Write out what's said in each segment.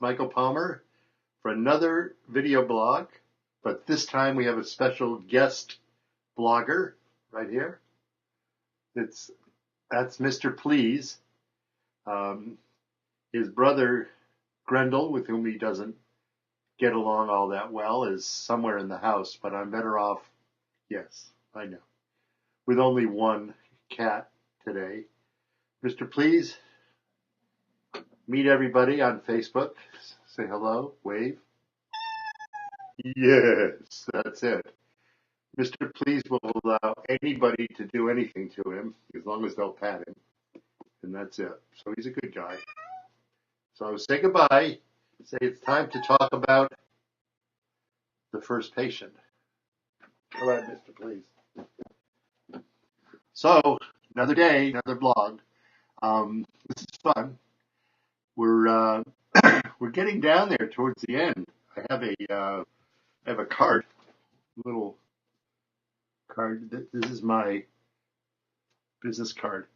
Michael Palmer for another video blog, but this time we have a special guest blogger right here. That's Mr. Please. His brother Grendel, with whom he doesn't get along all that well, is somewhere in the house, but I'm better off, yes, I know, with only one cat today. Mr. Please, meet everybody on Facebook. Say hello, wave. Yes, that's it. Mr. Please will allow anybody to do anything to him as long as they'll pat him, and that's it. So he's a good guy. So say goodbye. Say it's time to talk about the first patient. Go ahead, Mr. Please. So another day, another blog. This is fun. We're we're getting down there towards the end. I have a card, little card. This is my business card,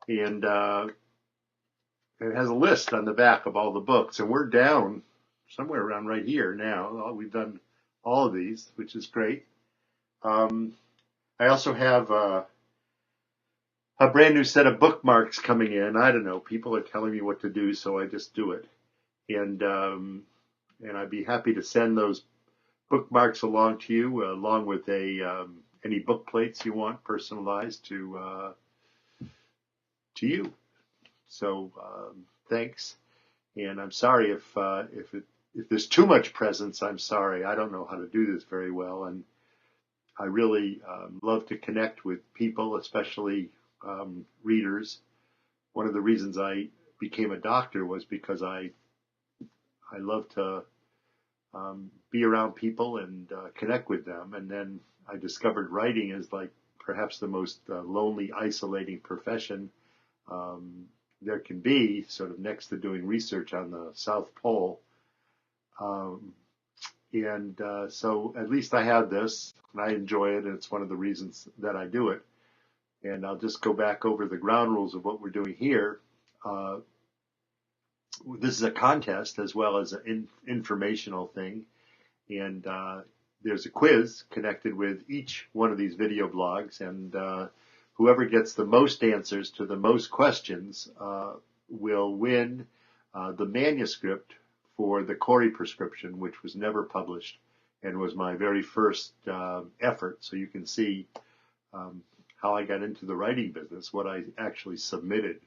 and it has a list on the back of all the books, and we're down somewhere around right here now. We've done all of these, which is great. I also have a brand new set of bookmarks coming in. I don't know. People are telling me what to do, so I just do it. And I'd be happy to send those bookmarks along to you, along with any book plates you want personalized to you. So thanks. And I'm sorry if there's too much presence. I'm sorry. I don't know how to do this very well, and I really love to connect with people, especially readers. One of the reasons I became a doctor was because I love to be around people and connect with them. And then I discovered writing is like perhaps the most lonely, isolating profession there can be, sort of next to doing research on the South Pole. So at least I have this, and I enjoy it, and it's one of the reasons that I do it. And I'll just go back over the ground rules of what we're doing here. This is a contest as well as an informational thing. And there's a quiz connected with each one of these video blogs. And whoever gets the most answers to the most questions will win the manuscript for the Cori prescription, which was never published and was my very first effort. So you can see how I got into the writing business, what I actually submitted.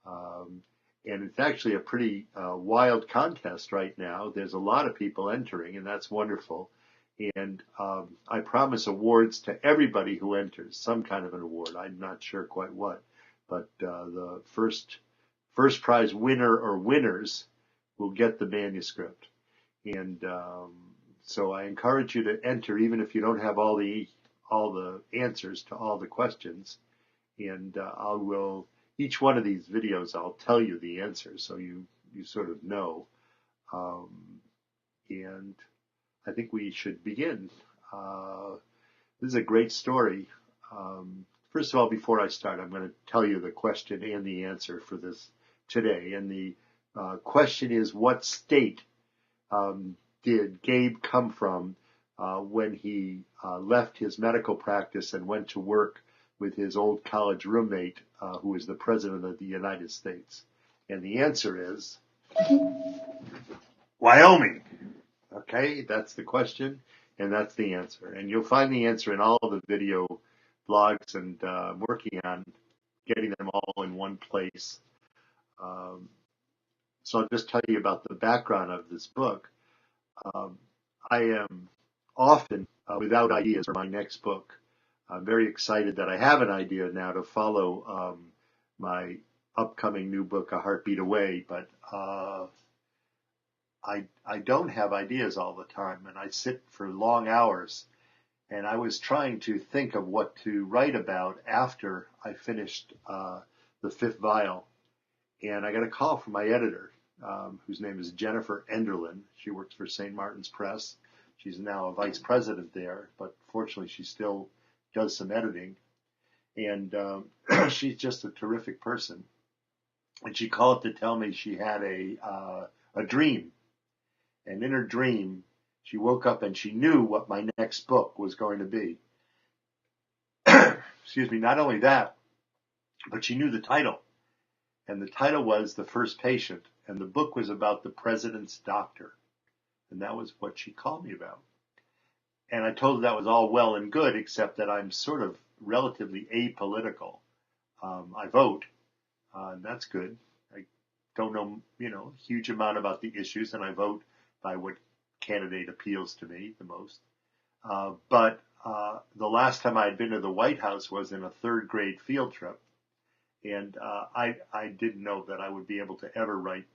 And it's actually a pretty wild contest right now. There's a lot of people entering, and that's wonderful. And I promise awards to everybody who enters, some kind of an award. I'm not sure quite what, but the first prize winner or winners will get the manuscript. And so I encourage you to enter, even if you don't have all the answers to all the questions. And each one of these videos, I'll tell you the answer, so you sort of know. And I think we should begin. This is a great story. First of all, before I start, I'm going to tell you the question and the answer for this today. And the question is, what state did Gabe come from when he left his medical practice and went to work with his old college roommate, who was the president of the United States? And the answer is Wyoming. Okay, that's the question, and that's the answer. And you'll find the answer in all the video blogs, and I'm working on getting them all in one place. So I'll just tell you about the background of this book. I am often without ideas for my next book. I'm very excited that I have an idea now to follow my upcoming new book, A Heartbeat Away, but I don't have ideas all the time, and I sit for long hours. And I was trying to think of what to write about after I finished the fifth vial. And I got a call from my editor, whose name is Jennifer Enderlin. She works for St. Martin's Press. She's now a vice president there, but fortunately she still does some editing. And she's just a terrific person. And she called to tell me she had a a dream. And in her dream, she woke up and she knew what my next book was going to be. Excuse me, not only that, but she knew the title. And the title was The First Patient. And the book was about the president's doctor. And that was what she called me about. And I told her that was all well and good, except that I'm sort of relatively apolitical. I vote, and that's good. I don't know, a huge amount about the issues, and I vote by what candidate appeals to me the most. But the last time I had been to the White House was in a third grade field trip, and I didn't know that I would be able to ever write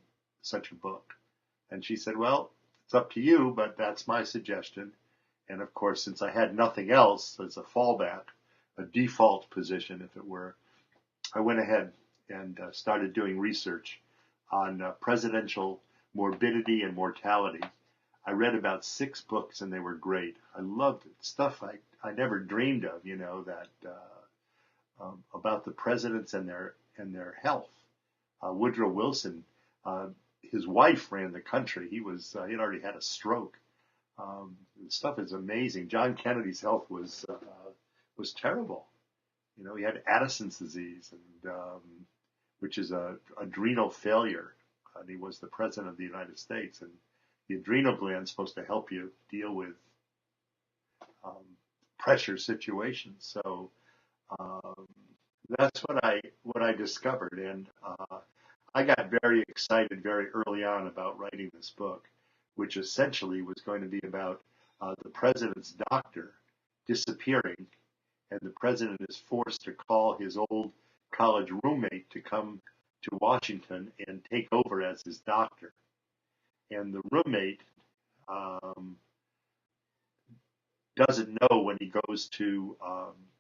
such a book. And she said, well, it's up to you, but that's my suggestion. And of course, since I had nothing else as a fallback, a default position, if it were, I went ahead and started doing research on presidential morbidity and mortality. I read about 6 books and they were great. I loved it. Stuff I never dreamed of, that about the presidents and their health. Woodrow Wilson, his wife ran the country. He'd already had a stroke. Stuff is amazing. John Kennedy's health was terrible. He had Addison's disease, and which is a adrenal failure. And he was the president of the United States, and the adrenal gland is supposed to help you deal with pressure situations. So that's what I discovered, and I got very excited very early on about writing this book, which essentially was going to be about the president's doctor disappearing, and the president is forced to call his old college roommate to come to Washington and take over as his doctor. And the roommate doesn't know when he goes to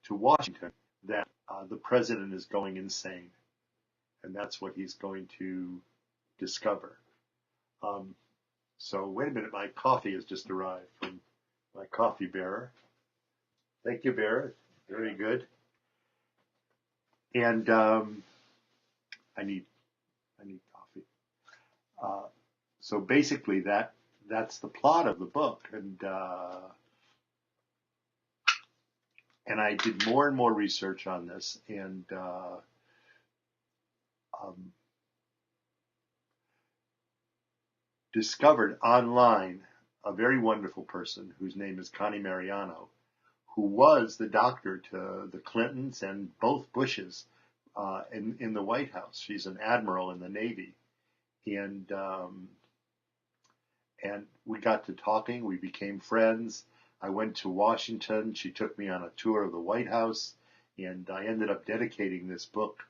Washington that the president is going insane, and that's what he's going to discover. So wait a minute, my coffee has just arrived from my coffee bearer. Thank you, bearer. Very good. And I need coffee. So basically, that's the plot of the book, and I did more and more research on this, and discovered online a very wonderful person whose name is Connie Mariano, who was the doctor to the Clintons and both Bushes in the White House. She's an admiral in the Navy, and we got to talking. We became friends. I went to Washington. She took me on a tour of the White House, and I ended up dedicating this book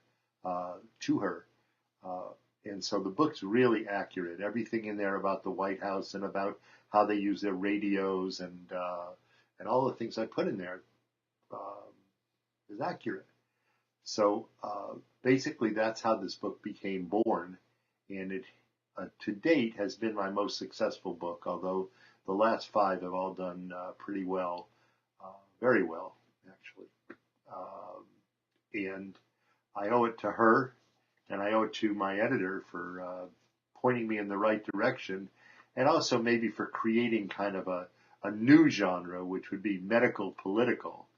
to her. And so the book's really accurate. Everything in there about the White House and about how they use their radios and all the things I put in there is accurate. So basically, that's how this book became born, and it to date has been my most successful book. Although the last 5 have all done pretty well, very well actually. And I owe it to her. And I owe it to my editor for pointing me in the right direction, and also maybe for creating kind of a new genre, which would be medical political.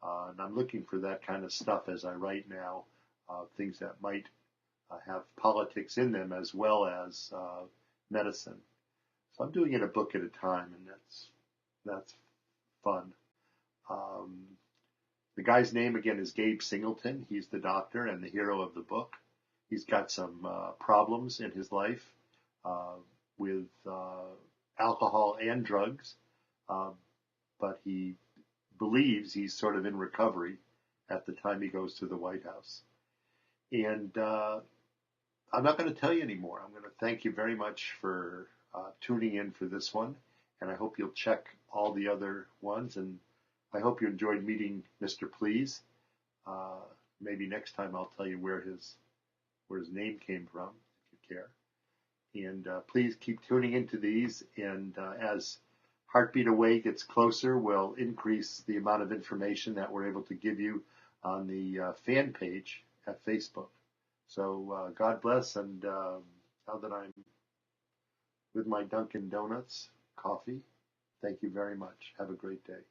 And I'm looking for that kind of stuff as I write now, things that might have politics in them as well as medicine. So I'm doing it a book at a time, and that's fun. The guy's name again is Gabe Singleton. He's the doctor and the hero of the book. He's got some problems in his life with alcohol and drugs, but he believes he's sort of in recovery at the time he goes to the White House. And I'm not going to tell you anymore. I'm going to thank you very much for tuning in for this one, and I hope you'll check all the other ones, and I hope you enjoyed meeting Mr. Please. Maybe next time I'll tell you where his name came from, if you care. And please keep tuning into these. And as Heartbeat Away gets closer, we'll increase the amount of information that we're able to give you on the fan page at Facebook. So God bless. And now that I'm with my Dunkin' Donuts coffee. Thank you very much. Have a great day.